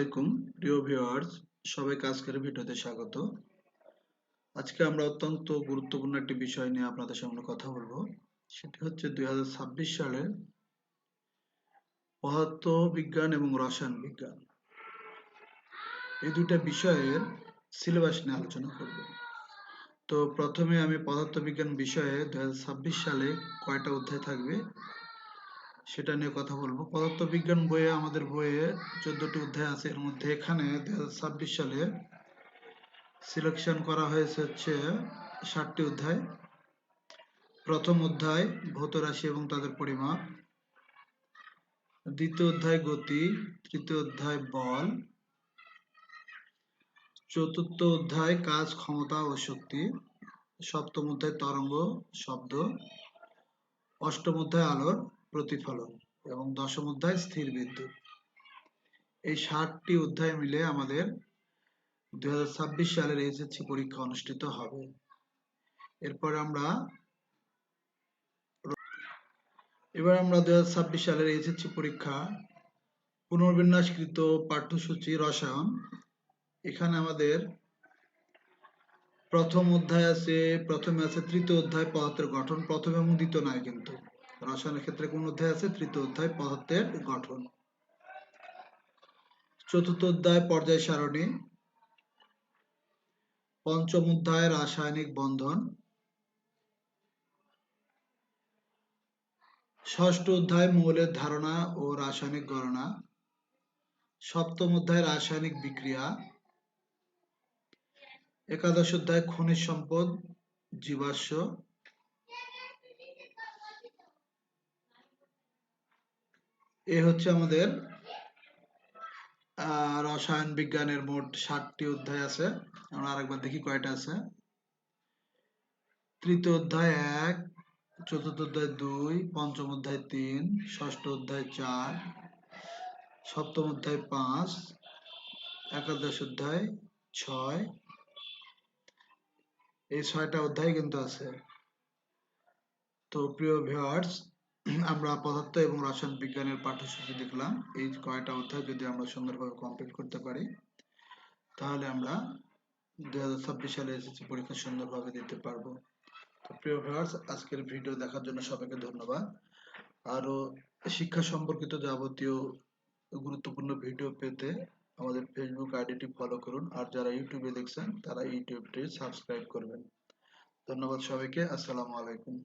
আলাইকুম প্রিয় ভিউয়ার্স, সবাইকে আজকের ভিডিওতে স্বাগত। আজকে আমরা অত্যন্ত গুরুত্বপূর্ণ একটি বিষয় নিয়ে আপনাদের সামনে কথা বলবো। সেটি হচ্ছে 2026 সালের পদার্থবিজ্ঞান এবং রসায়ন বিজ্ঞান এই দুইটা বিষয়ের সিলেবাস নিয়ে আলোচনা করব। তো প্রথমে আমি পদার্থবিজ্ঞান বিষয়ে 2026 সালে কয়টা অধ্যায় থাকবে সেটা নিয়ে কথা বলবো। পদার্থবিজ্ঞান বইয়ে আমাদের বইয়ে 14টি অধ্যায় আছে। এর মধ্যে এখানে 2026 সালে সিলেকশন করা হয়েছে হচ্ছে 7টি অধ্যায়। প্রথম অধ্যায় ভৌত রাশি এবং তাদের পরিমাপ, দ্বিতীয় অধ্যায় গতি, তৃতীয় অধ্যায় বল, চতুর্থ অধ্যায় কাজ, ক্ষমতা ও শক্তি, সপ্তম অধ্যায় তরঙ্গ, শব্দ, অষ্টম অধ্যায় আলোর প্রতিফলন এবং দশম অধ্যায় স্থির বিদ্যুৎ। এই 7টি অধ্যায় মিলে আমাদের 2026 সালের এইচএসসি পরীক্ষা অনুষ্ঠিত হবে। এবার আমরা 2026 সালের এইচএসসি পরীক্ষা পুনর্বিন্যাসকৃত পাঠ্যসূচি রসায়ন। এখানে আমাদের প্রথমে আছে তৃতীয় অধ্যায় পদার্থের গঠন। প্রথম এবং দ্বিতীয় নয়, কিন্তু রসায়নের ক্ষেত্রে কোন অধ্যায় আছে? তৃতীয় অধ্যায় পদার্থের গঠন। চতুর্থ অধ্যায় পর্যায় সারণী, পঞ্চম অধ্যায় রাসায়নিক বন্ধন, ষষ্ঠ অধ্যায় মৌলের ধারণা ও রাসায়নিক গণনা, সপ্তম অধ্যায় রাসায়নিক বিক্রিয়া, একাদশ অধ্যায় খনিজ সম্পদ জীবাশ্ম, এ হচ্ছে আমাদের রসায়ন বিজ্ঞানের মোট 7টি অধ্যায় আছে। আমরা আরেকবার দেখি কয়টা আছে। তৃতীয় অধ্যায় 1, চতুর্থ অধ্যায় 2, পঞ্চম অধ্যায় 3, ষষ্ঠ অধ্যায় 4, সপ্তম অধ্যায় 5, একাদশ অধ্যায় 6, এই 6টা অধ্যায় কিন্তু আছে। তো প্রিয় ভিউয়ার্স, আমরা পদার্থ এবং রসায়ন বিজ্ঞানের পাঠ্যসূচি দেখলাম। এই কয়টা অধ্যায় যদি আমরা সুন্দরভাবে কমপ্লিট করতে পারি, তাহলে আমরা 2026 সালে এসএসসি পরীক্ষা সুন্দরভাবে দিতে পারবো। তো প্রিয় ভিউয়ার্স, আজকের ভিডিও দেখার জন্য সবাইকে ধন্যবাদ। আরো শিক্ষা সম্পর্কিত যাবতীয় গুরুত্বপূর্ণ ভিডিও পেতে আমাদের ফেসবুক আইডিটি ফলো করুন, আর যারা ইউটিউবে দেখছেন তারা ইউটিউবটি সাবস্ক্রাইব করবেন। ধন্যবাদ সবাইকে। আসসালামু আলাইকুম।